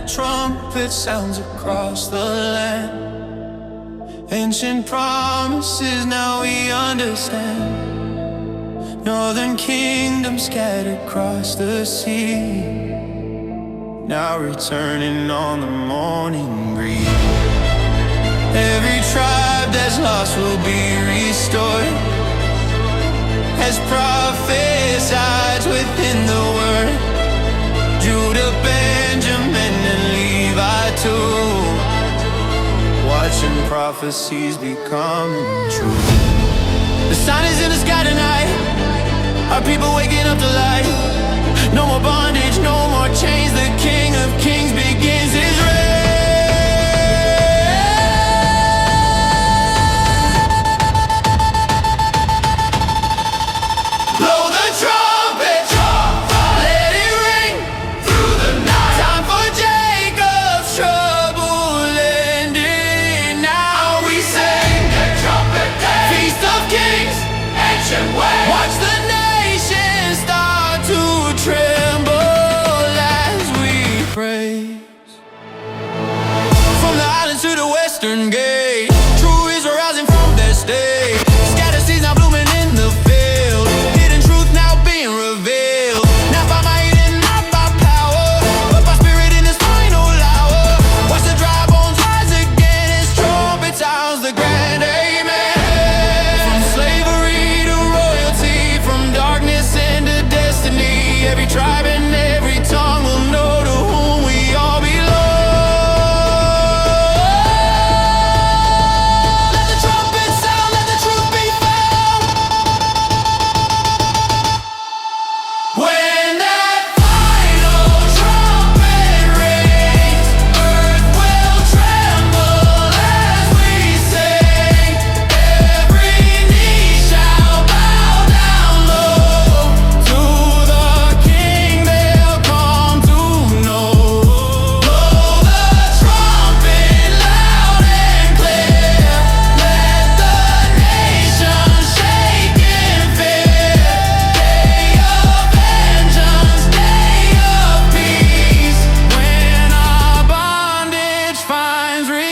trumpet sounds across the land. Ancient promises now we understand. Northern kingdom scattered across the sea, now returning on the morning breeze. Every tribe that's lost will be restored, as prophesied within the word. Judah, Benjamin, and Levi too, watching prophecies becoming true. The sun is in the sky tonight, our people waking up to life. No more bondage, no more chains. The King of Kings begins his reign. Blow the trumpet, let it ring through the night. Time for Jacob's trouble ending. Now we sing the trumpet day, Feast of Kings, ancient way. Watch the nations start to tremble as we praise. From the islands to the western gate, true Israel rising from their state. Scattered seeds now blooming in the field, hidden truth now being revealed. Not by might and not by power, but by spirit in this final hour. Watch the dry bones rise again as trumpet sounds the grand amen. From slavery to royalty, from darkness into destiny, every tribe and every tongue will know to whom we all belong. Let the trumpet sound, let the truth be found. When that final trumpet rings, earth will tremble as we sing. Every knee shall bow down low to the King they'll come to know. Blow the trumpet loud and clear, let the nations shake in fear. Day of vengeance, day of peace, when our bondage finds release.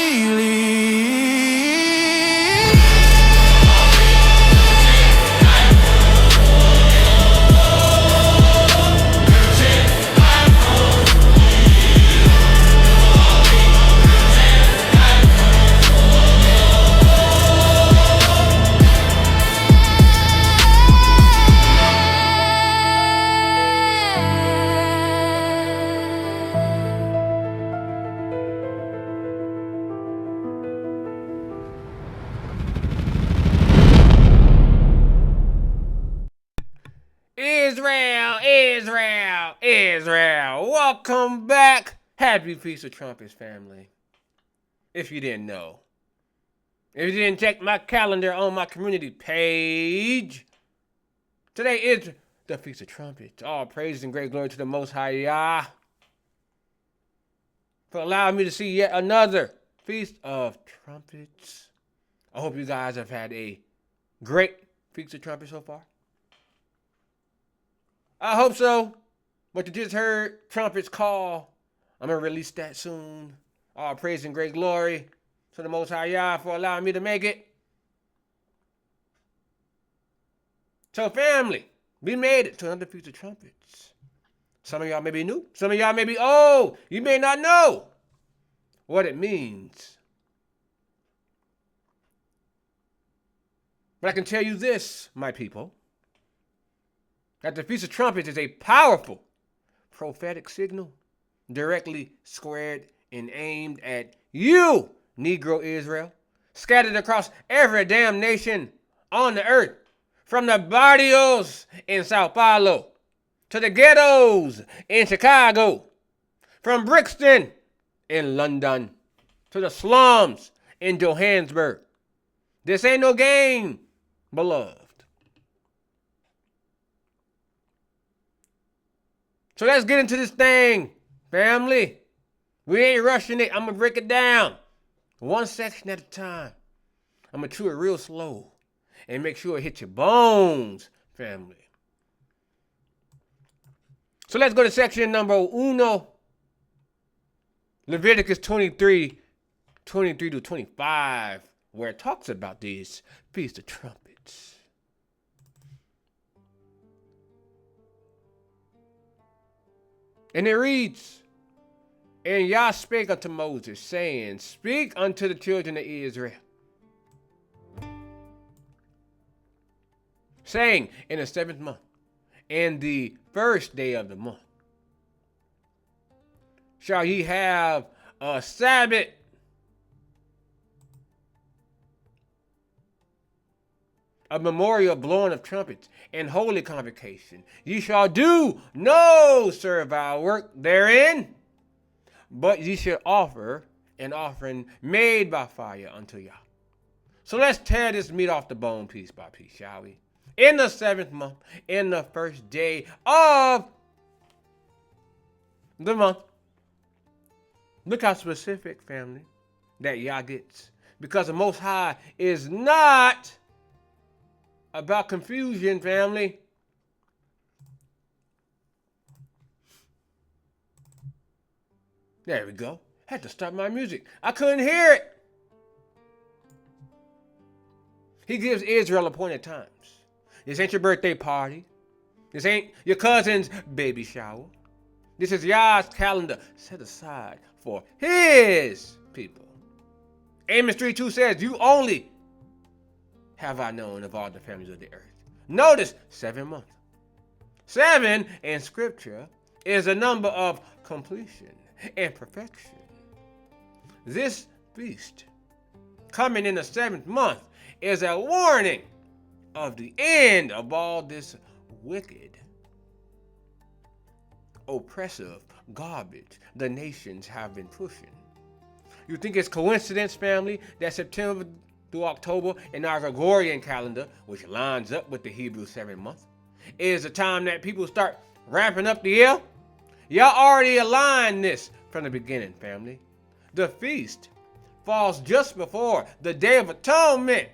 Israel, welcome back. Happy Feast of Trumpets, family. If you didn't know, if you didn't check my calendar on my community page, today is the Feast of Trumpets. All praise and great glory to the Most High Yah for allowing me to see yet another Feast of Trumpets. I hope you guys have had a great Feast of Trumpets so far. I hope so. What you just heard, Trumpets Call, I'm going to release that soon. All praise and great glory to the Most High Yah for allowing me to make it. So family, we made it to another Feast of Trumpets. Some of y'all may be new. Some of y'all may be old. You may not know what it means. But I can tell you this, my people, that the Feast of Trumpets is a powerful prophetic signal directly squared and aimed at you, Negro Israel, scattered across every damn nation on the earth, from the barrios in Sao Paulo to the ghettos in Chicago, from Brixton in London to the slums in Johannesburg. This ain't no game, beloved. So let's get into this thing, family. We ain't rushing it. I'm going to break it down one section at a time. I'm going to chew it real slow and make sure it hits your bones, family. So let's go to section number uno. Leviticus 23 to 25, where it talks about these Feast of Trumpets. And it reads, And Yah spake unto Moses, saying, Speak unto the children of Israel, saying, In the 7th month, in the 1st day of the month, shall ye have a Sabbath a memorial blowing of trumpets and holy convocation. Ye shall do no servile work therein, but ye shall offer an offering made by fire unto Yah. So let's tear this meat off the bone piece by piece, shall we? In the 7th month, in the 1st day of the month. Look how specific, family, that Yah gets. Because the Most High is not about confusion, family. There we go. Had to stop my music. I couldn't hear it. He gives Israel appointed times. This ain't your birthday party. This ain't your cousin's baby shower. This is Yah's calendar set aside for his people. Amos 3:2 says, You only have I known of all the families of the earth. Notice 7 months. 7 in scripture is a number of completion and perfection. This feast coming in the 7th month is a warning of the end of all this wicked, oppressive garbage the nations have been pushing. You think it's coincidence, family, that September through October in our Gregorian calendar, which lines up with the Hebrew 7th month, is the time that people start ramping up the year? Y'all already aligned this from the beginning, family. The feast falls just before the Day of Atonement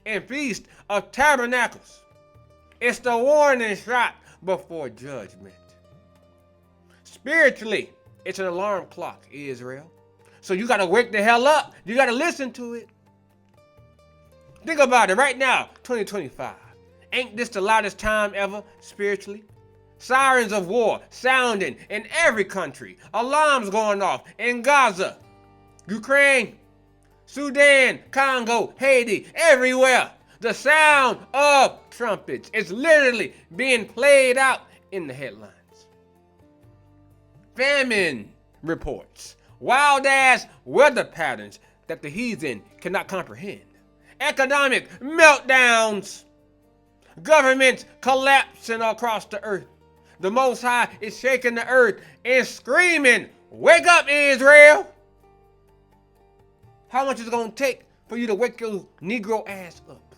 and Feast of Tabernacles. It's the warning shot before judgment. Spiritually, it's an alarm clock, Israel. So you got to wake the hell up. You got to listen to it. Think about it right now, 2025. Ain't this the loudest time ever spiritually? Sirens of war sounding in every country. Alarms going off in Gaza, Ukraine, Sudan, Congo, Haiti, everywhere. The sound of trumpets is literally being played out in the headlines. Famine reports, wild ass weather patterns that the heathen cannot comprehend. Economic meltdowns, governments collapsing across the earth. The Most High is shaking the earth and screaming, Wake up, Israel! How much is it going to take for you to wake your Negro ass up?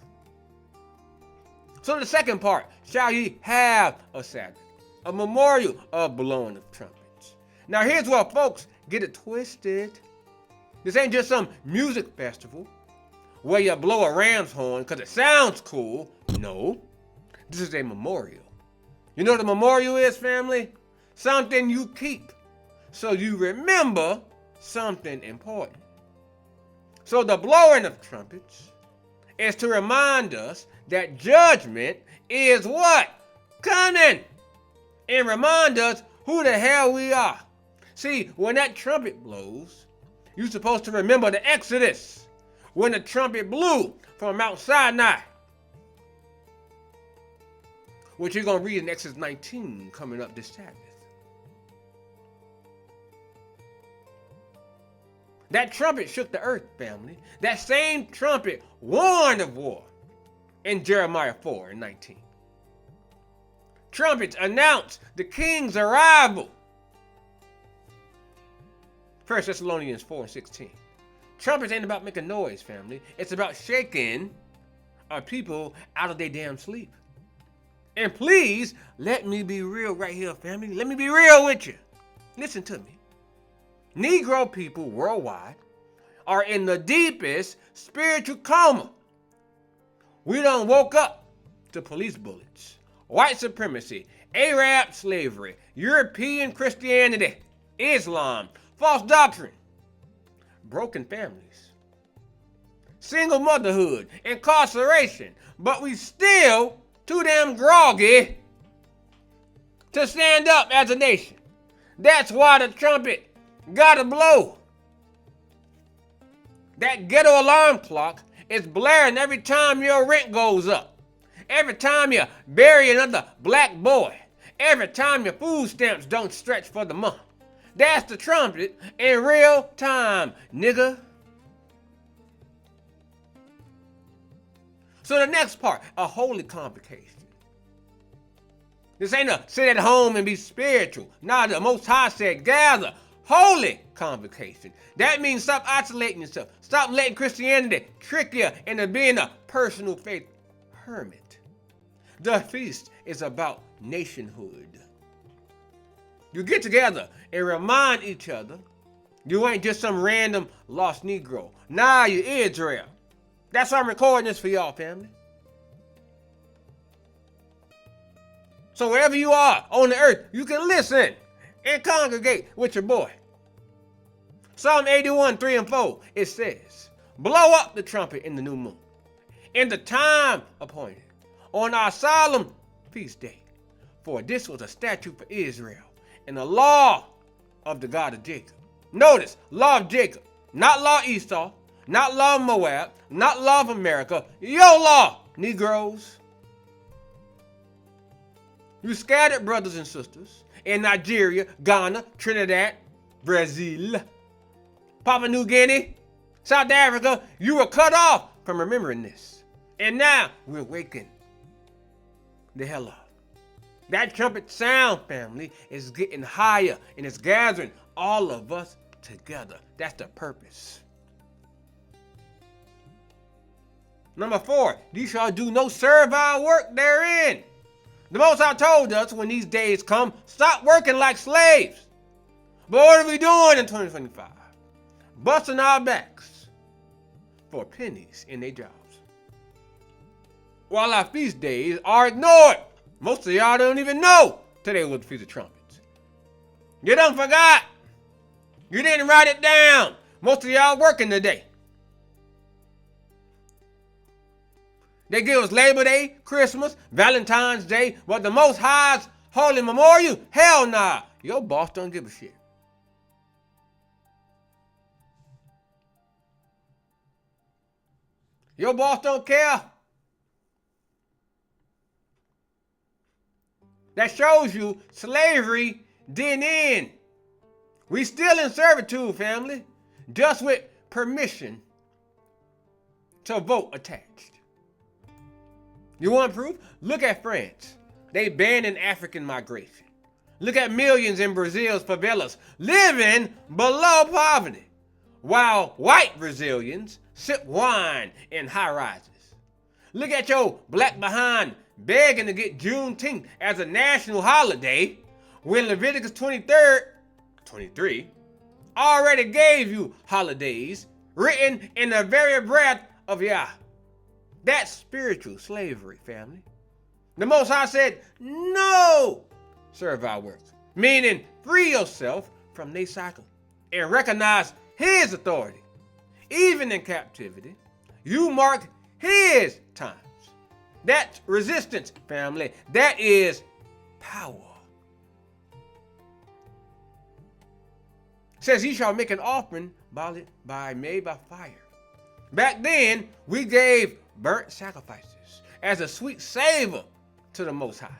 So the second part, shall ye have a Sabbath, a memorial of blowing of trumpets. Now here's where folks get it twisted. This ain't just some music festival where you blow a ram's horn because it sounds cool. No, this is a memorial. You know what a memorial is, family? Something you keep so you remember something important. So the blowing of trumpets is to remind us that judgment is what? Coming. And remind us who the hell we are. See, when that trumpet blows, you're supposed to remember the Exodus. When the trumpet blew from Mount Sinai, which you're going to read in Exodus 19 coming up this Sabbath. That trumpet shook the earth, family. That same trumpet warned of war in Jeremiah 4:19. Trumpets announced the king's arrival. 1 Thessalonians 4:16. Trumpets ain't about making noise, family. It's about shaking our people out of their damn sleep. And please, let me be real right here, family. Let me be real with you. Listen to me. Negro people worldwide are in the deepest spiritual coma. We done woke up to police bullets, white supremacy, Arab slavery, European Christianity, Islam, false doctrine, broken families, single motherhood, incarceration, but we still too damn groggy to stand up as a nation. That's why the trumpet gotta blow. That ghetto alarm clock is blaring every time your rent goes up, every time you bury another black boy, every time your food stamps don't stretch for the month. That's the trumpet in real time, nigga. So the next part, a holy convocation. This ain't a sit at home and be spiritual. Nah, the Most High said gather. Holy convocation. That means stop isolating yourself. Stop letting Christianity trick you into being a personal faith hermit. The feast is about nationhood. You get together and remind each other you ain't just some random lost Negro. Nah, you Israel. That's why I'm recording this for y'all, family. So wherever you are on the earth, you can listen and congregate with your boy. Psalm 81, 3 and 4, it says, blow up the trumpet in the new moon, in the time appointed, on our solemn feast day. For this was a statute for Israel, and the law of the God of Jacob. Notice, law of Jacob, not law Esau, not law of Moab, not law of America, your law, Negroes. You scattered brothers and sisters in Nigeria, Ghana, Trinidad, Brazil, Papua New Guinea, South Africa. You were cut off from remembering this. And now we're waking the hell up. That trumpet sound, family, is getting higher and it's gathering all of us together. That's the purpose. Number 4, ye shall do no servile work therein. The Most High told us when these days come, stop working like slaves. But what are we doing in 2025? Busting our backs for pennies in their jobs. While our feast days are ignored. Most of y'all don't even know today was the Feast of Trumpets. You done forgot. You didn't write it down. Most of y'all working today. They give us Labor Day, Christmas, Valentine's Day, but the Most High's Holy Memorial? Hell nah. Your boss don't give a shit. Your boss don't care. That shows you slavery didn't end. We still in servitude, family, just with permission to vote attached. You want proof? Look at France. They banning African migration. Look at millions in Brazil's favelas living below poverty, while white Brazilians sip wine in high rises. Look at your black behind begging to get Juneteenth as a national holiday when Leviticus 23 already gave you holidays written in the very breath of Yah. That's spiritual slavery, family. The Most High said, no servile work, meaning free yourself from their cycle and recognize His authority. Even in captivity, you mark His times. That's resistance, family. That is power. It says, ye shall make an offering made by fire. Back then, we gave burnt sacrifices as a sweet savor to the Most High.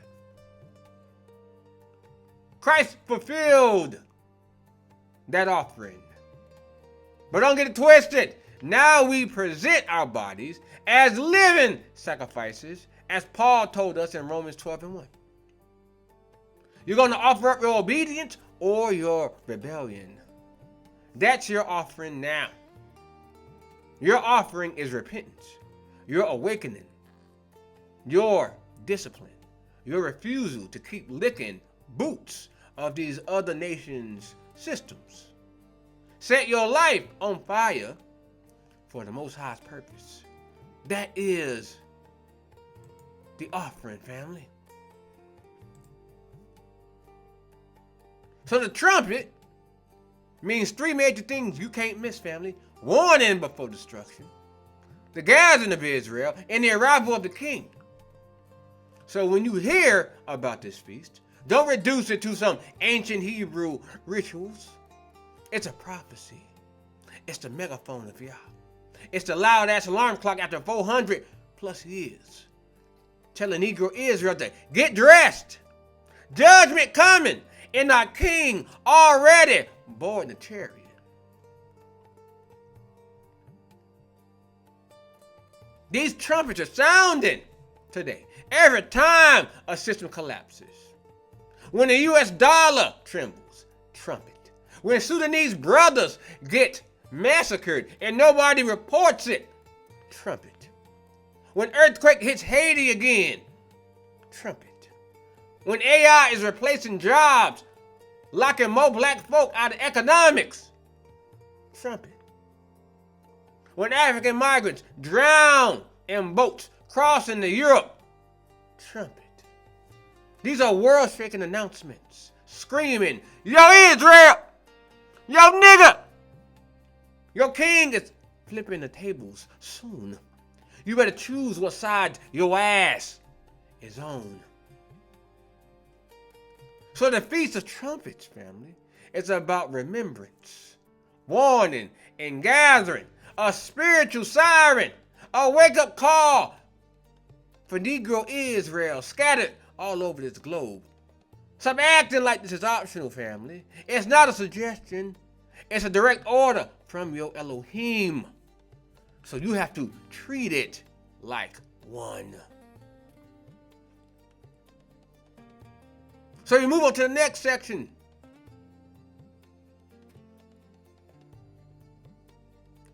Christ fulfilled that offering. But don't get it twisted. Now we present our bodies as living sacrifices, as Paul told us in Romans 12 and 1. You're going to offer up your obedience or your rebellion. That's your offering now. Your offering is repentance, your awakening, your discipline, your refusal to keep licking boots of these other nations' systems. Set your life on fire for the Most High's purpose. That is the offering, family. So the trumpet means three major things you can't miss, family. Warning before destruction, the gathering of Israel, and the arrival of the king. So when you hear about this feast, don't reduce it to some ancient Hebrew rituals. It's a prophecy. It's the megaphone of Yah. It's the loud-ass alarm clock after 400 plus years, telling Negro Israel to get dressed. Judgment coming, and our king already boarding the chariot. These trumpets are sounding today every time a system collapses. When the US dollar trembles, trumpet. When Sudanese brothers get massacred and nobody reports it, trumpet. When earthquake hits Haiti again, trumpet. When AI is replacing jobs, locking more black folk out of economics, trumpet. When African migrants drown in boats crossing to Europe, trumpet. These are world-shaking announcements, screaming, "Yo Israel! Yo nigga! Your king is flipping the tables soon. You better choose what side your ass is on." So the Feast of Trumpets, family, is about remembrance, warning, and gathering. A spiritual siren, a wake-up call for Negro Israel scattered all over this globe. Stop acting like this is optional, family. It's not a suggestion. It's a direct order from your Elohim. So you have to treat it like one. So we move on to the next section.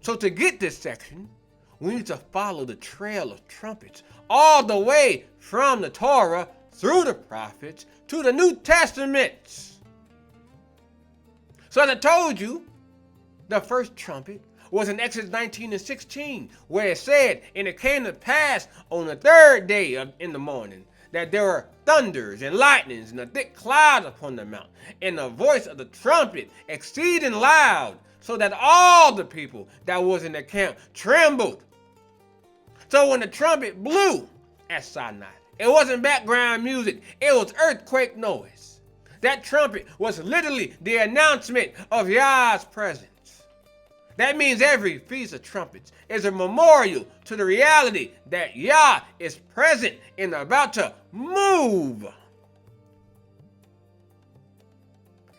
So to get this section, we need to follow the trail of trumpets all the way from the Torah through the prophets to the New Testaments. So as I told you, the first trumpet was in Exodus 19 and 16, where it said, "And it came to pass on the third day in the morning that there were thunders and lightnings and a thick cloud upon the mount, and the voice of the trumpet exceeding loud, so that all the people that was in the camp trembled." So when the trumpet blew at Sinai, it wasn't background music, it was earthquake noise. That trumpet was literally the announcement of Yah's presence. That means every Feast of Trumpets is a memorial to the reality that Yah is present and about to move.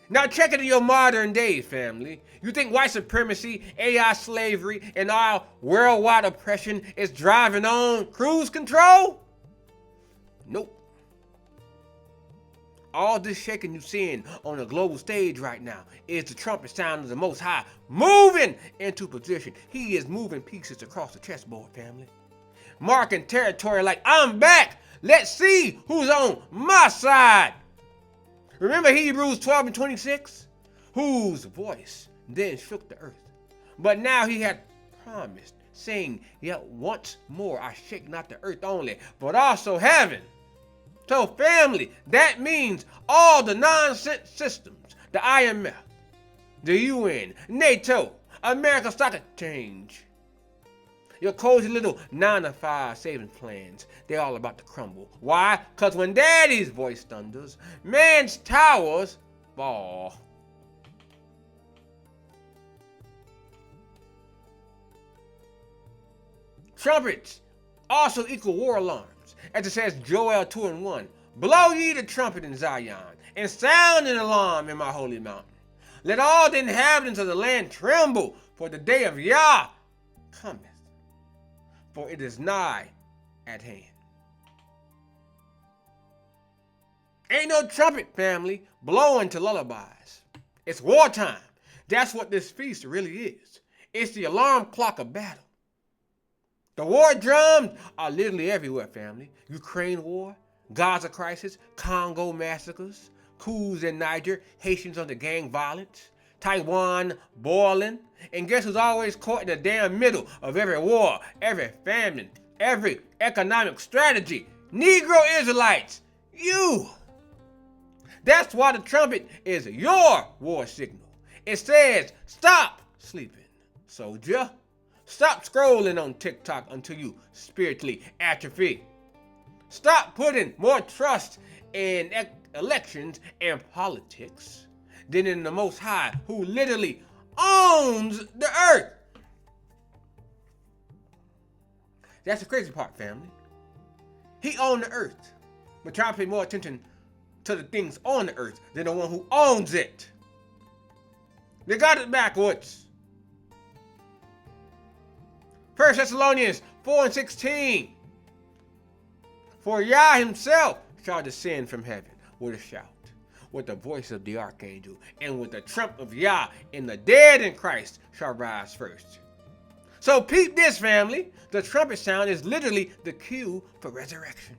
Now check it in your modern day, family. You think white supremacy, AI slavery, and our worldwide oppression is driving on cruise control? Nope. All this shaking you're seeing on the global stage right now is the trumpet sound of the Most High moving into position. He is moving pieces across the chessboard, family. Marking territory like, "I'm back. Let's see who's on my side." Remember Hebrews 12 and 26? Whose voice then shook the earth. But now he had promised, saying, "Yet once more I shake not the earth only, but also heaven." So family, that means all the nonsense systems, the IMF, the UN, NATO, American Stock Exchange, your cozy little 9-to-5 savings plans, they're all about to crumble. Why? Because when daddy's voice thunders, man's towers fall. Trumpets also equal war alarms, as it says Joel 2 and 1. "Blow ye the trumpet in Zion, and sound an alarm in my holy mountain. Let all the inhabitants of the land tremble, for the day of Yah cometh, for it is nigh at hand." Ain't no trumpet, family, blowing to lullabies. It's wartime. That's what this feast really is. It's the alarm clock of battle. The war drums are literally everywhere, family. Ukraine war, Gaza crisis, Congo massacres, coups in Niger, Haitians under gang violence, Taiwan boiling, and guess who's always caught in the damn middle of every war, every famine, every economic strategy? Negro Israelites, you. That's why the trumpet is your war signal. It says, stop sleeping, soldier. Stop scrolling on TikTok until you spiritually atrophy. Stop putting more trust in elections and politics than in the Most High, who literally owns the earth. That's the crazy part, family. He owns the earth, but try to pay more attention to the things on the earth than the one who owns it. They got it backwards. 1 Thessalonians 4:16. For Yah himself shall descend from heaven with a shout, with the voice of the archangel, and with the trump of Yah, and the dead in Christ shall rise first. So peep this, family. The trumpet sound is literally the cue for resurrection.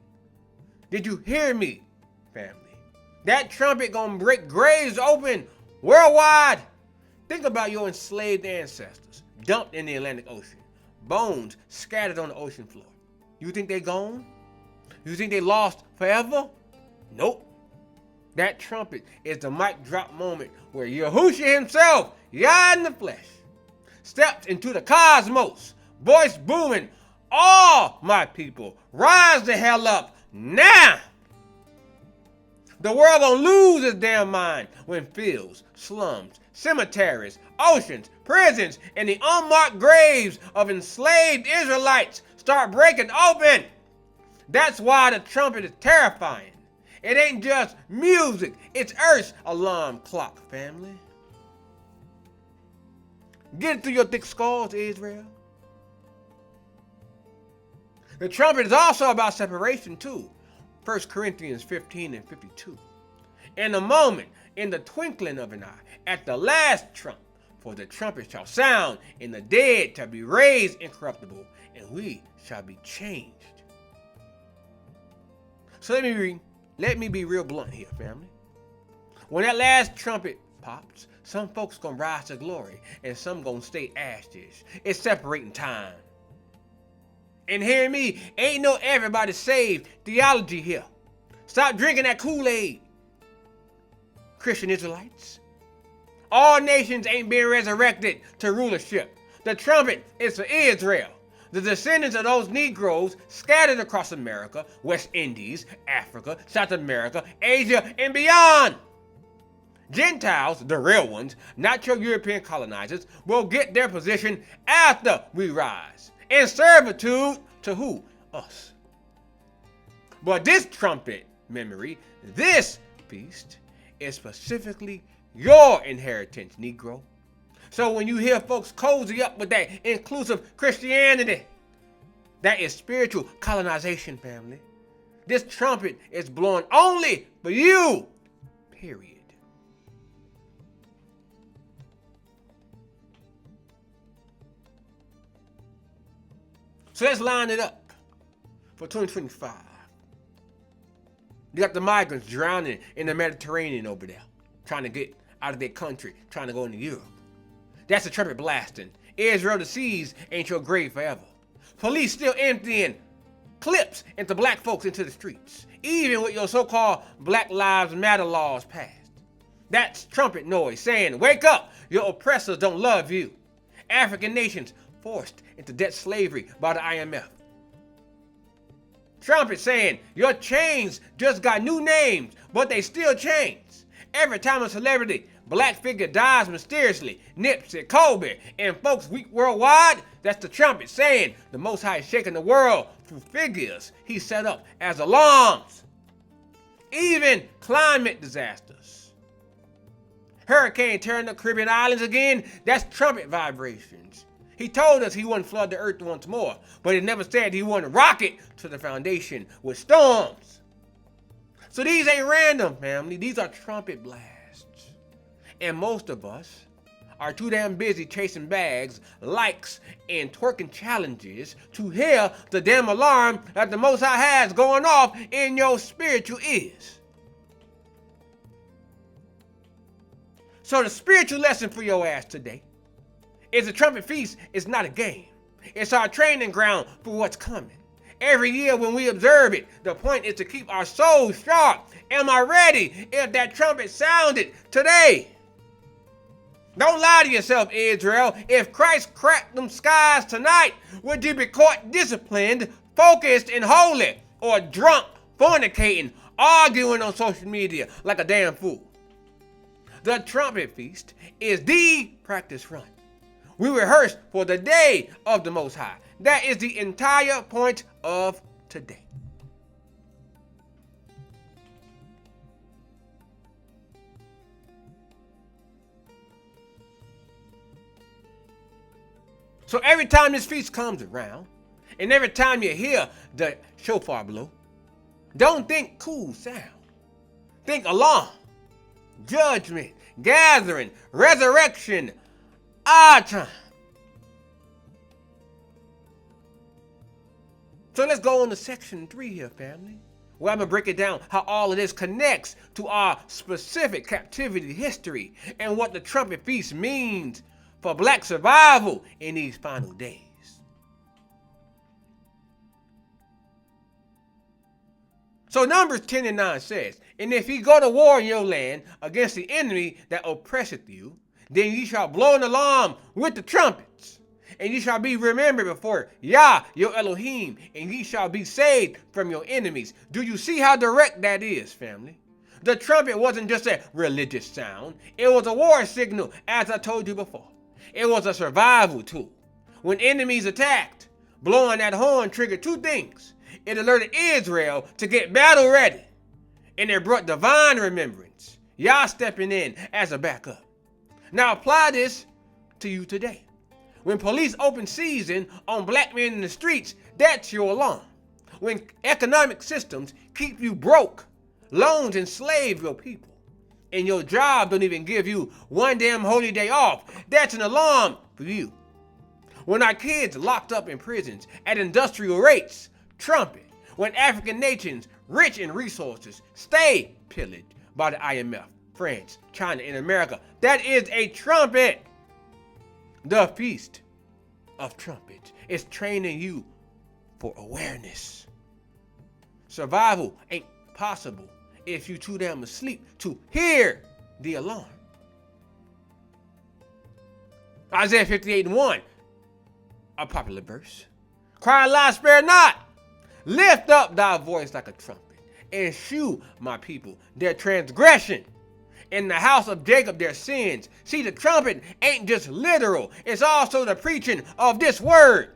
Did you hear me, family? That trumpet gonna break graves open worldwide. Think about your enslaved ancestors dumped in the Atlantic Ocean, bones scattered on the ocean floor. You think they gone? You think they lost forever? Nope. That trumpet is the mic drop moment where Yahushua himself, Yah in the flesh, steps into the cosmos, voice booming, all my people, rise the hell up now. The world gonna lose its damn mind when fields, slums, cemeteries, oceans, prisons, and the unmarked graves of enslaved Israelites start breaking open. That's why the trumpet is terrifying. It ain't just music, it's Earth's alarm clock, family. Get it through your thick skulls, Israel. The trumpet is also about separation too. 1 Corinthians 15:52. In a moment, in the twinkling of an eye, at the last trump, for the trumpet shall sound, and the dead shall be raised incorruptible, and we shall be changed. So let me be real blunt here, family. When that last trumpet pops, some folks gonna rise to glory, and some gonna stay ashes. It's separating time. And hear me, ain't no everybody saved theology here. Stop drinking that Kool-Aid, Christian Israelites. All nations ain't being resurrected to rulership. The trumpet is for Israel, the descendants of those Negroes scattered across America, West Indies, Africa, South America, Asia, and beyond. Gentiles, the real ones, not your European colonizers, will get their position after we rise. In servitude to who? Us. But this trumpet memory, this feast, is specifically your inheritance, Negro. So when you hear folks cozy up with that inclusive Christianity, that is spiritual colonization, family. This trumpet is blown only for you, period. So let's line it up for 2025. You got the migrants drowning in the Mediterranean over there, trying to get out of their country, trying to go into Europe. That's the trumpet blasting. Israel, the seas ain't your grave forever. Police still emptying clips into black folks into the streets, even with your so-called Black Lives Matter laws passed. That's trumpet noise saying, wake up, your oppressors don't love you. African nations forced into debt slavery by the IMF. Trumpet saying, your chains just got new names, but they still chains. Every time a celebrity, black figure dies mysteriously, Nipsey, Kobe, and folks weep worldwide, that's the trumpet saying the Most High is shaking the world through figures he set up as alarms. Even climate disasters. Hurricane tearing up Caribbean islands again, that's trumpet vibrations. He told us he wouldn't flood the earth once more, but he never said he wouldn't rock it to the foundation with storms. So these ain't random, family. These are trumpet blasts. And most of us are too damn busy chasing bags, likes, and twerking challenges to hear the damn alarm that the Most High has going off in your spiritual ears. So the spiritual lesson for your ass today is the trumpet feast is not a game. It's our training ground for what's coming. Every year when we observe it, the point is to keep our souls sharp. Am I ready if that trumpet sounded today? Don't lie to yourself, Israel. If Christ cracked them skies tonight, would you be caught disciplined, focused, and holy, or drunk, fornicating, arguing on social media like a damn fool? The trumpet feast is the practice run. We rehearse for the day of the Most High. That is the entire point of today. So every time this feast comes around, and every time you hear the shofar blow, don't think cool sound. Think alarm, judgment, gathering, resurrection, our time. So let's go on to section 3 here, family, where I'm going to break it down how all of this connects to our specific captivity history and what the trumpet feast means for black survival in these final days. So Numbers 10:9 says, "And if ye go to war in your land against the enemy that oppresseth you, then ye shall blow an alarm with the trumpets, and ye shall be remembered before Yah your Elohim, and ye shall be saved from your enemies." Do you see how direct that is, family? The trumpet wasn't just a religious sound. It was a war signal, as I told you before. It was a survival tool. When enemies attacked, blowing that horn triggered two things. It alerted Israel to get battle ready, and it brought divine remembrance, Yah stepping in as a backup. Now apply this to you today. When police open season on black men in the streets, that's your alarm. When economic systems keep you broke, loans enslave your people, and your job don't even give you one damn holy day off, that's an alarm for you. When our kids locked up in prisons at industrial rates, trumpet. When African nations rich in resources stay pillaged by the IMF, France, China, and America, that is a trumpet. The Feast of Trumpets is training you for awareness. Survival ain't possible if you too damn asleep to hear the alarm. Isaiah 58:1, a popular verse. "Cry aloud, spare not. Lift up thy voice like a trumpet, and shew my people their transgression. In the house of Jacob their sins." See, the trumpet ain't just literal. It's also the preaching of this word.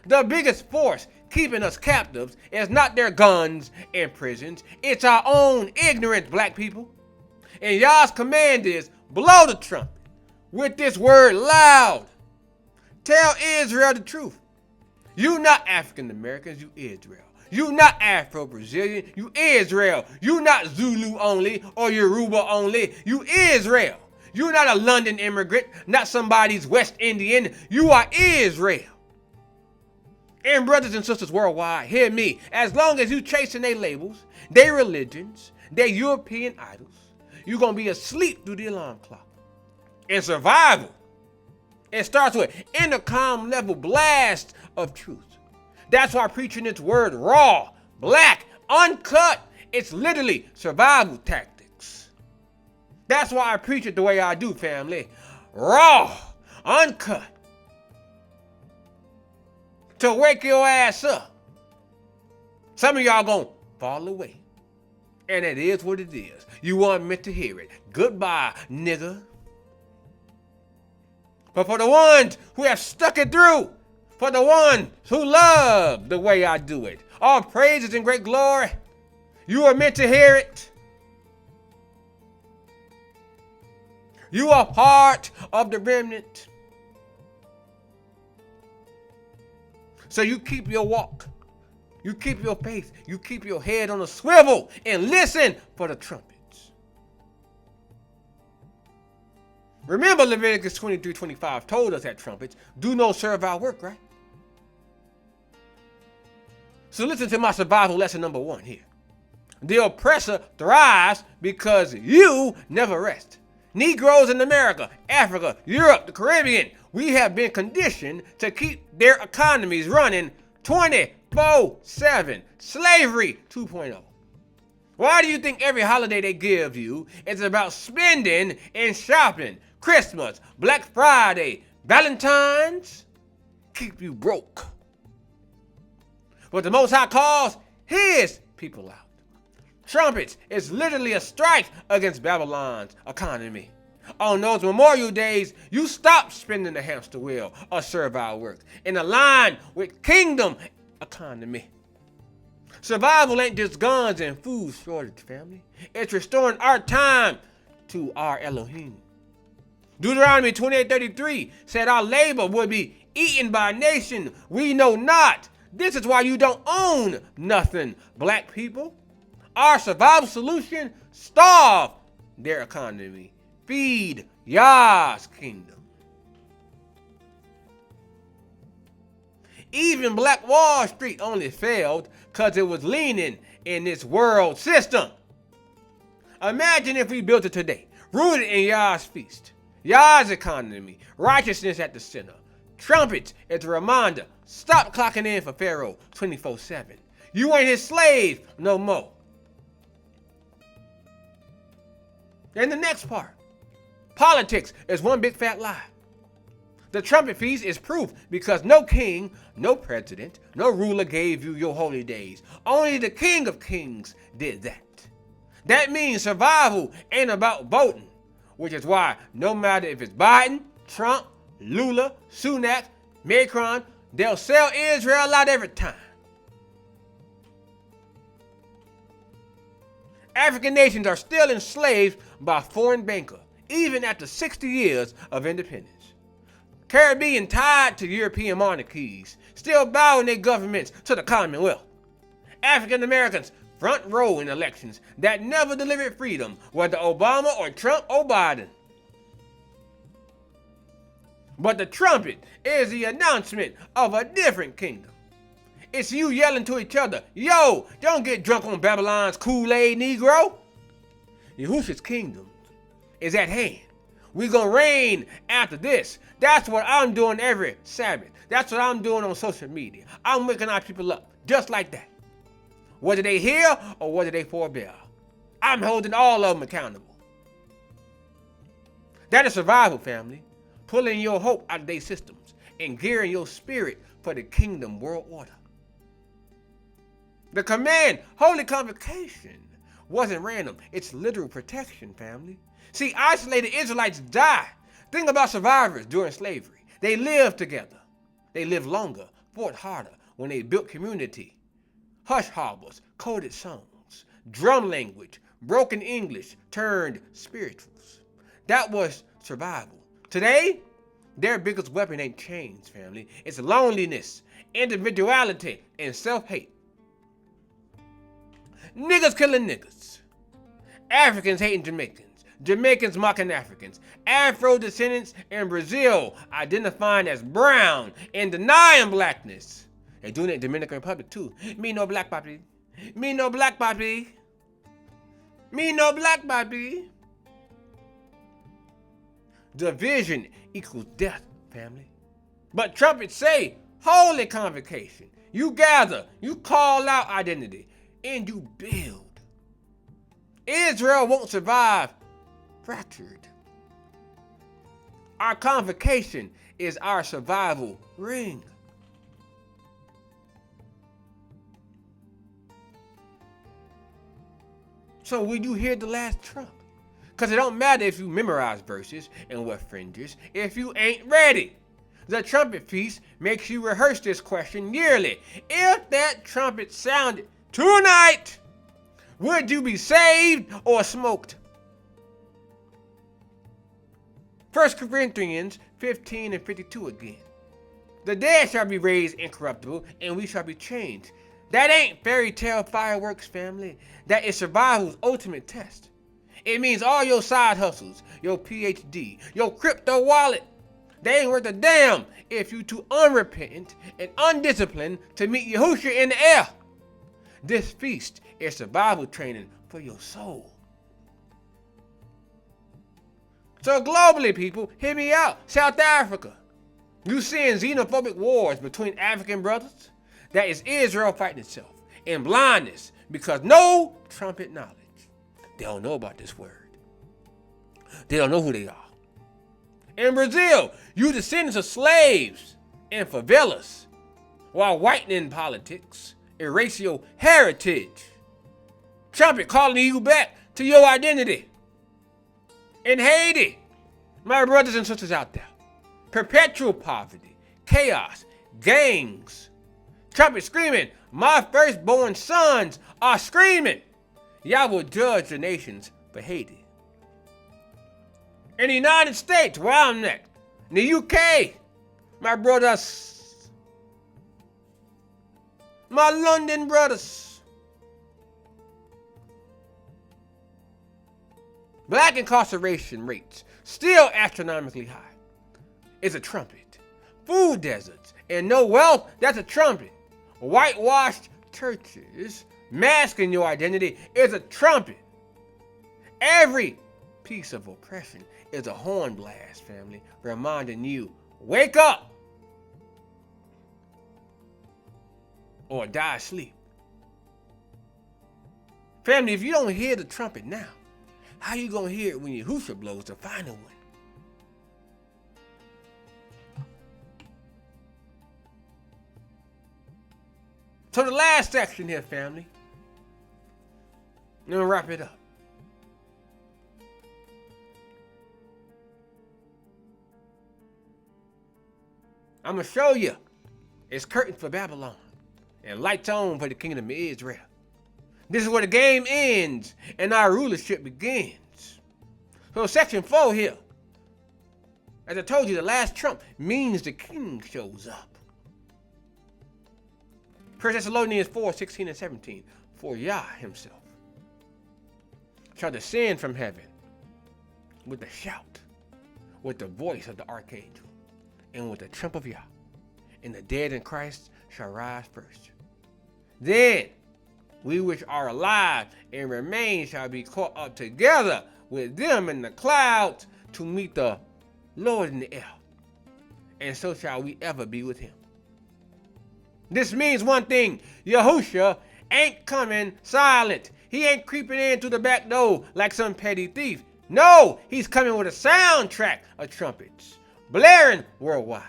The biggest force keeping us captives is not their guns and prisons. It's our own ignorance, black people. And Yah's command is, blow the trumpet with this word loud. Tell Israel the truth. You not African Americans, you Israel. You not Afro-Brazilian, you Israel. You not Zulu only or Yoruba only, you Israel. You not a London immigrant, not somebody's West Indian, you are Israel. And brothers and sisters worldwide, hear me. As long as you chasing their labels, their religions, their European idols, you're going to be asleep through the alarm clock. And survival, it starts with intercom level blast of truth. That's why preaching this word raw, black, uncut, it's literally survival tactics. That's why I preach it the way I do, family. Raw, uncut. To wake your ass up. Some of y'all gonna fall away. And it is what it is. You weren't meant to hear it. Goodbye, nigga. But for the ones who have stuck it through, for the ones who love the way I do it, all praises and great glory, you are meant to hear it. You are part of the remnant. So you keep your walk, you keep your faith, you keep your head on a swivel and listen for the trumpets. Remember Leviticus 23:25 told us that trumpets do no servile work, right? So listen to my survival lesson number 1 here. The oppressor thrives because you never rest. Negroes in America, Africa, Europe, the Caribbean, we have been conditioned to keep their economies running 24/7. Slavery 2.0. Why do you think every holiday they give you is about spending and shopping? Christmas, Black Friday, Valentine's keep you broke. But the Most High calls his people out. Trumpets is literally a strike against Babylon's economy. On those Memorial Days, you stop spinning the hamster wheel of servile work and align with kingdom economy. Survival ain't just guns and food shortage, family. It's restoring our time to our Elohim. Deuteronomy 28:33 said our labor would be eaten by a nation we know not. This is why you don't own nothing, black people. Our survival solution: starve their economy. Feed Yah's kingdom. Even Black Wall Street only failed because it was leaning in this world system. Imagine if we built it today, rooted in Yah's feast, Yah's economy, righteousness at the center. Trumpets is a reminder: stop clocking in for Pharaoh 24/7. You ain't his slave no more. And the next part: politics is one big fat lie. The trumpet feast is proof because no king, no president, no ruler gave you your holy days. Only the King of Kings did that. That means survival ain't about voting, which is why no matter if it's Biden, Trump, Lula, Sunak, Macron, they'll sell Israel out every time. African nations are still enslaved by foreign bankers, even after 60 years of independence. Caribbean tied to European monarchies, still bowing their governments to the Commonwealth. African Americans front row in elections that never delivered freedom, whether Obama or Trump or Biden. But the trumpet is the announcement of a different kingdom. It's you yelling to each other, yo, don't get drunk on Babylon's Kool-Aid, Negro. Yahushua's kingdom is at hand. We're going to reign after this. That's what I'm doing every Sabbath. That's what I'm doing on social media. I'm waking our people up just like that. Whether they hear or whether they forbear, I'm holding all of them accountable. That is survival, family. Pulling your hope out of their systems and gearing your spirit for the kingdom world order. The command, holy convocation, wasn't random. It's literal protection, family. See, isolated Israelites die. Think about survivors during slavery. They lived together. They lived longer, fought harder when they built community. Hush harbors, coded songs, drum language, broken English turned spirituals. That was survival. Today, their biggest weapon ain't chains, family. It's loneliness, individuality, and self-hate. Niggas killing niggas. Africans hating Jamaicans. Jamaicans mocking Africans. Afro descendants in Brazil identifying as brown and denying blackness. They doing it in Dominican Republic too. Me no black papi. Me no black papi. Me no black papi. Division equals death, family. But trumpets say, holy convocation. You gather, you call out identity, and you build. Israel won't survive fractured. Our convocation is our survival ring. So when you hear the last trump, because it don't matter if you memorize verses and what fringes, if you ain't ready. The trumpet feast makes you rehearse this question yearly. If that trumpet sounded tonight, would you be saved or smoked? 1 Corinthians 15 and 52 again. The dead shall be raised incorruptible, and we shall be changed. That ain't fairy tale fireworks, family. That is survival's ultimate test. It means all your side hustles, your PhD, your crypto wallet, they ain't worth a damn if you too unrepentant and undisciplined to meet Yahushua in the air. This feast is survival training for your soul. So globally, people, hear me out. South Africa, you seeing xenophobic wars between African brothers? That is Israel fighting itself in blindness because no trumpet knowledge. They don't know about this word. They don't know who they are. In Brazil, you descendants of slaves and favelas, while whitening politics erase your heritage. Trumpet calling you back to your identity. In Haiti, my brothers and sisters out there, perpetual poverty, chaos, gangs. Trumpet screaming, my firstborn sons are screaming. Y'all will judge the nations for Haiti. In the United States, where I'm at, in the UK, my brothers, my London brothers, black incarceration rates still astronomically high. It's a trumpet. Food deserts and no wealth, that's a trumpet. Whitewashed churches masking your identity is a trumpet. Every piece of oppression is a horn blast, family, reminding you, wake up or die asleep. Family, if you don't hear the trumpet now, how you gonna hear it when Yahushua blows the final one? So the last section here, family, I'm gonna wrap it up. I'm gonna show you it's curtain for Babylon and lights on for the kingdom of Israel. This is where the game ends and our rulership begins. So section 4 here, as I told you, the last trump means the king shows up. 1 Thessalonians 4:16 and 17, for Yah himself shall descend from heaven with a shout, with the voice of the archangel, and with the trump of Yah, and the dead in Christ shall rise first. Then we which are alive and remain shall be caught up together with them in the clouds to meet the Lord in the air, and so shall we ever be with him. This means one thing, Yahushua ain't coming silent. He ain't creeping in through the back door like some petty thief. No, he's coming with a soundtrack of trumpets, blaring worldwide.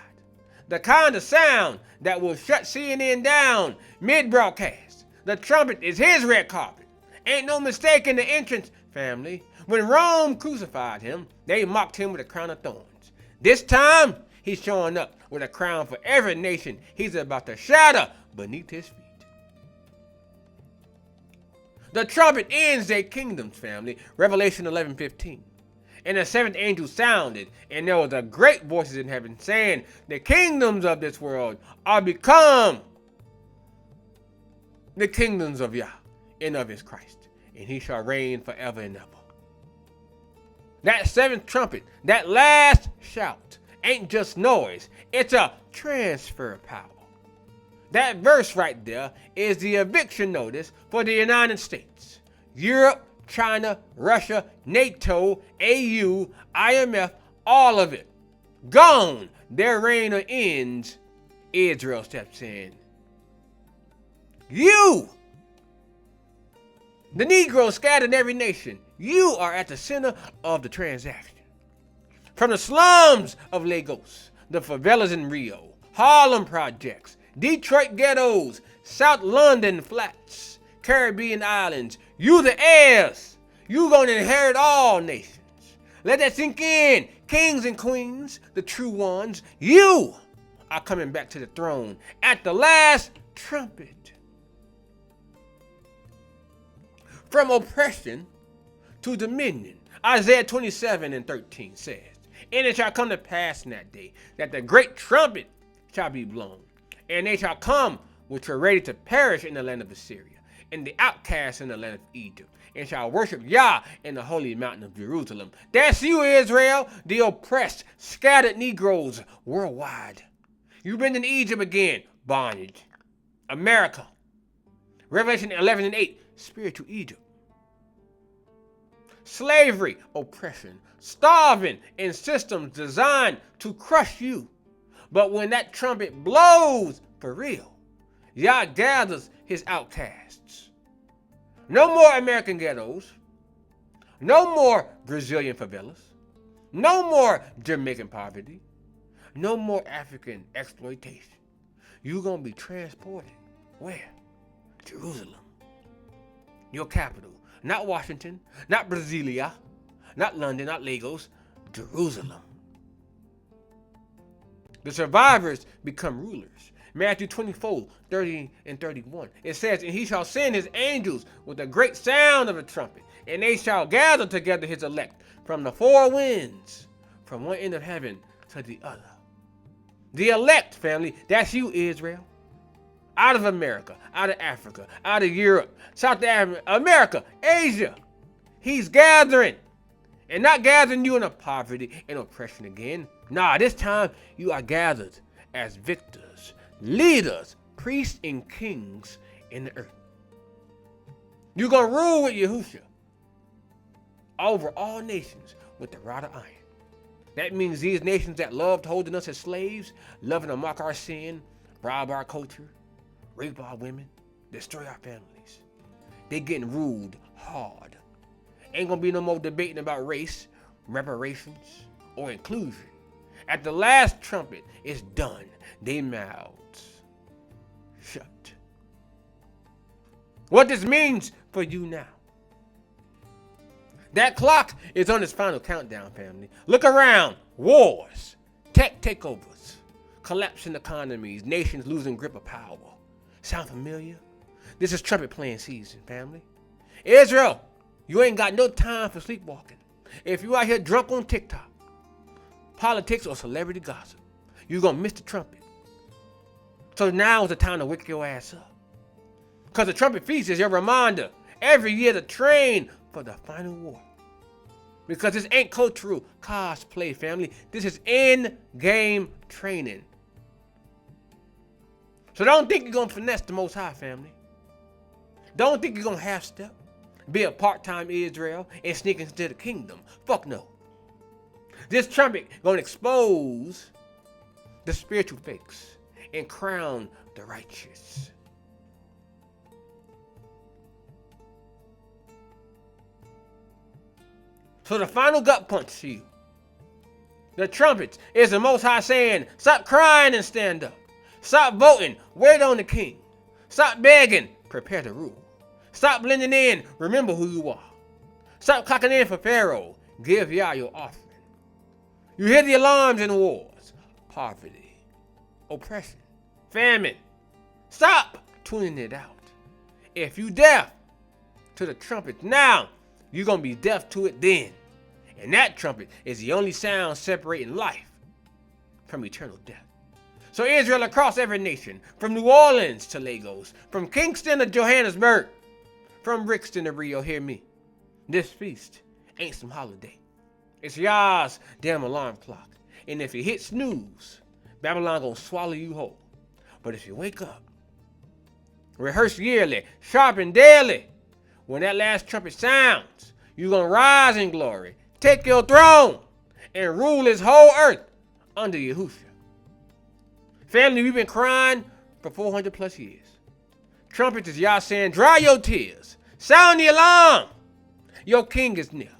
The kind of sound that will shut CNN down mid-broadcast. The trumpet is his red carpet. Ain't no mistake in the entrance, family. When Rome crucified him, they mocked him with a crown of thorns. This time, he's showing up with a crown for every nation he's about to shatter beneath his feet. The trumpet ends their kingdoms, family. Revelation 11:15. And the seventh angel sounded, and there was a great voices in heaven saying, the kingdoms of this world are become the kingdoms of Yah and of his Christ, and he shall reign forever and ever. That seventh trumpet, that last shout, ain't just noise, it's a transfer power. That verse right there is the eviction notice for the United States, Europe, China, Russia, NATO, AU, IMF, all of it. Gone. Their reign ends. Israel steps in. You, the Negroes scattered in every nation, you are at the center of the transaction. From the slums of Lagos, the favelas in Rio, Harlem projects, Detroit ghettos, South London flats, Caribbean islands, you the heirs. You gonna inherit all nations. Let that sink in. Kings and queens, the true ones, you are coming back to the throne at the last trumpet. From oppression to dominion. Isaiah 27:13 says, and it shall come to pass in that day that the great trumpet shall be blown, and they shall come which are ready to perish in the land of Assyria, and the outcasts in the land of Egypt, and shall worship Yah in the holy mountain of Jerusalem. That's you, Israel, the oppressed, scattered Negroes worldwide. You've been in Egypt again, bondage. America. Revelation 11:8, spiritual Egypt. Slavery, oppression, starving in systems designed to crush you. But when that trumpet blows for real, Yah gathers his outcasts. No more American ghettos. No more Brazilian favelas. No more Jamaican poverty. No more African exploitation. You're going to be transported. Where? Jerusalem. Your capital. Not Washington, not Brasilia, not London, not Lagos. Jerusalem. The survivors become rulers. Matthew 24, 30 and 31. It says, and he shall send his angels with a great sound of a trumpet, and they shall gather together his elect from the four winds, from one end of heaven to the other. The elect, family, that's you, Israel. Out of America, out of Africa, out of Europe, South America, Asia. He's gathering. And not gathering you in a poverty and oppression again. Nah, this time you are gathered as victors, leaders, priests, and kings in the earth. You're going to rule with Yahushua over all nations with the rod of iron. That means these nations that loved holding us as slaves, loving to mock our sin, rob our culture, rape our women, destroy our families. They getting ruled hard. Ain't gonna be no more debating about race, reparations, or inclusion. At the last trumpet, it's done. They mouths shut. What this means for you now. That clock is on its final countdown, family. Look around. Wars, tech takeovers, collapsing economies, nations losing grip of power. Sound familiar? This is trumpet playing season, family. Israel, you ain't got no time for sleepwalking. If you out here drunk on TikTok, politics, or celebrity gossip, you're going to miss the trumpet. So now is the time to wake your ass up. Because the trumpet feast is your reminder every year to train for the final war. Because this ain't cultural cosplay, family. This is in-game training. So don't think you're going to finesse the Most High, family. Don't think you're going to half-step, be a part-time Israel, and sneak into the kingdom. Fuck no. This trumpet going to expose the spiritual fakes and crown the righteous. So the final gut punch to you. The trumpets is the Most High saying, stop crying and stand up. Stop voting, wait on the king. Stop begging, prepare to rule. Stop blending in, remember who you are. Stop clocking in for Pharaoh, give Yah your offering. You hear the alarms in wars, poverty, oppression, famine. Stop tuning it out. If you deaf to the trumpet now, you're going to be deaf to it then. And that trumpet is the only sound separating life from eternal death. So Israel across every nation, from New Orleans to Lagos, from Kingston to Johannesburg, from Brixton to Rio, hear me. This feast ain't some holiday. It's Yah's damn alarm clock. And if you hit snooze, Babylon gonna swallow you whole. But if you wake up, rehearse yearly, sharpen daily, when that last trumpet sounds, you're gonna rise in glory, take your throne, and rule this whole earth under Yahushua. Family, we've been crying for 400 plus years. Trumpets is Yah saying, dry your tears, sound the alarm. Your king is near.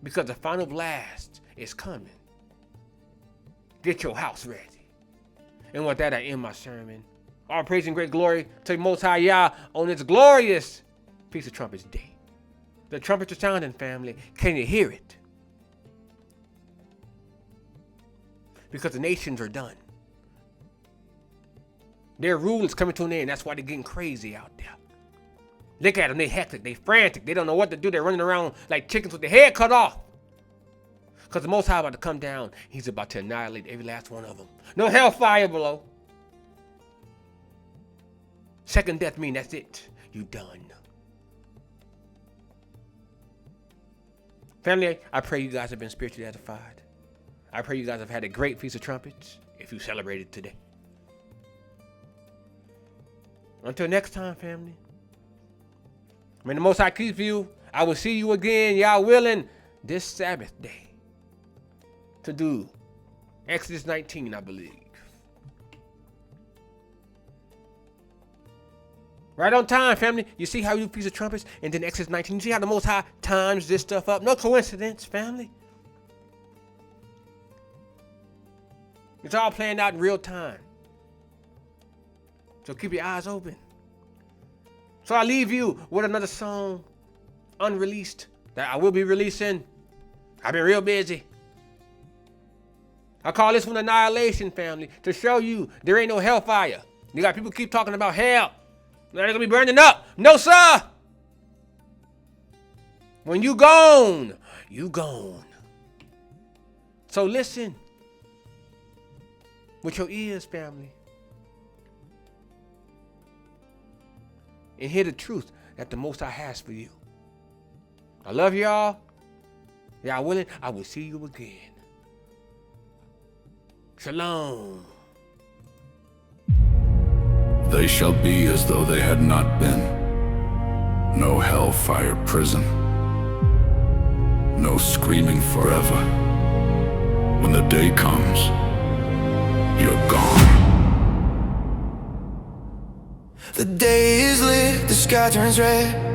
Because the final blast is coming. Get your house ready. And with that, I end my sermon. All praise and great glory to the Most High Yah on this glorious Feast of Trumpets Day. The trumpets are sounding, family. Can you hear it? Because the nations are done. Their rule is coming to an end. That's why they're getting crazy out there. Look at them. They hectic. They frantic. They don't know what to do. They're running around like chickens with their head cut off. Because the Most High about to come down. He's about to annihilate every last one of them. No hellfire below. Second death mean that's it. You done. Family, I pray you guys have been spiritually edified. I pray you guys have had a great Feast of Trumpets if you celebrated today. Until next time, family. May the Most High keep you. I will see you again, Yah willing, this Sabbath day to do Exodus 19, I believe. Right on time, family. You see how you do Feast of Trumpets and then Exodus 19. You see how the Most High times this stuff up? No coincidence, family. It's all playing out in real time. So keep your eyes open. So I leave you with another song, unreleased, that I will be releasing. I've been real busy. I call this one Annihilation, family, to show you there ain't no hellfire. You got people keep talking about hell. They're gonna be burning up. No, sir. When you gone, you gone. So listen with your ears, family, and hear the truth that the Most High has for you. I love y'all. Y'all willing? I will see you again. Shalom. They shall be as though they had not been. No hellfire prison. No screaming forever. When the day comes, you're gone. The day is lit, the sky turns red.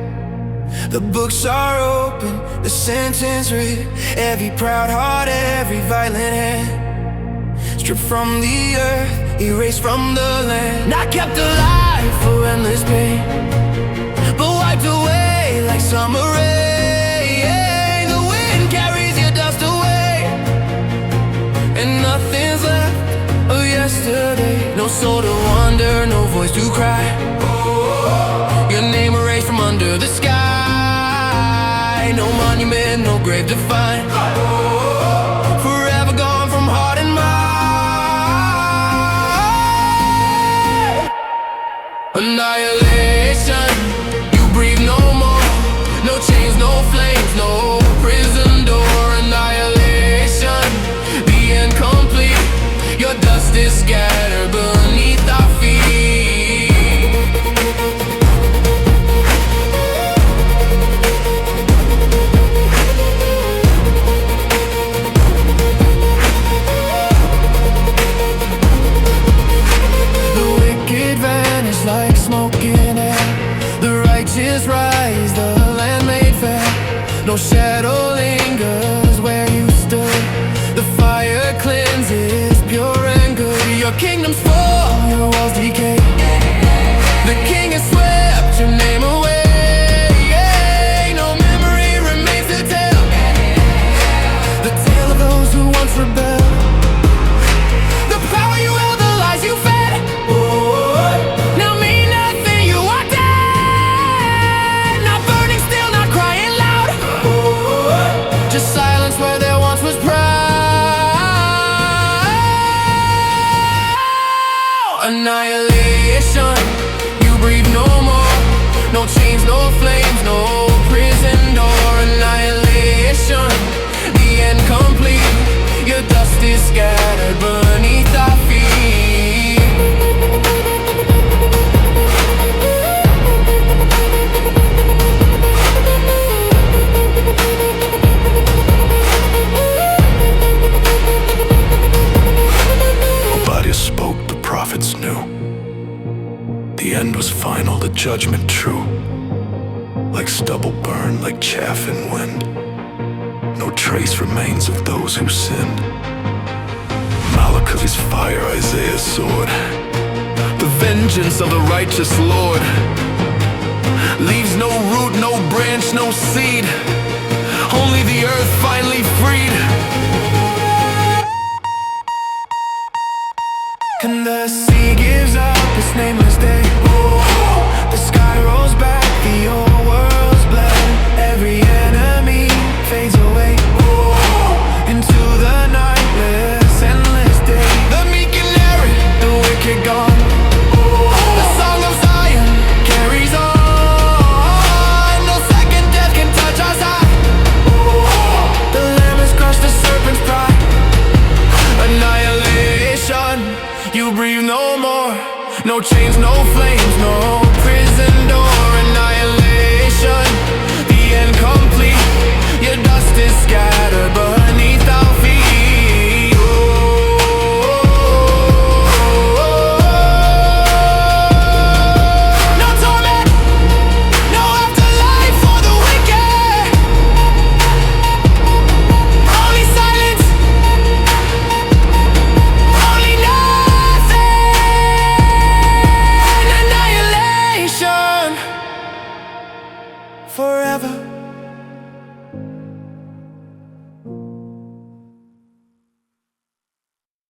The books are open, the sentence read. Every proud heart, every violent hand, stripped from the earth, erased from the land. Not kept alive for endless pain, but wiped away like summer rain. The wind carries your dust away, and nothing's left of yesterday. No soul to wonder, no voice to cry. Your name erased from under the sky. No monument, no grave to find. Forever gone from heart and mind. Annihilation, you breathe no more. No chains, no flames, no prison door. Annihilation, the incomplete. Your dust is scattered beneath our feet. Like smoke in air, the righteous rise, the land made fair. No shadow lingers where you stood. The fire cleanses, pure and good. Your kingdoms fall, your walls decay. The king has swept your name away. No memory remains to tell. The tale of those who once rebelled. The power you held, the lies you fed. Annihilation, you breathe no more. No chains, no flames, no prison door. Annihilation, the incomplete. Your dust is scattered beneath our feet. Obadiah spoke, the prophets knew. The end was final, the judgment true. Like stubble burned, like chaff in wind. No trace remains of those who sinned. Malachi's fire, Isaiah's sword. The vengeance of the righteous Lord leaves no root, no branch, no seed. Only the earth finally freed.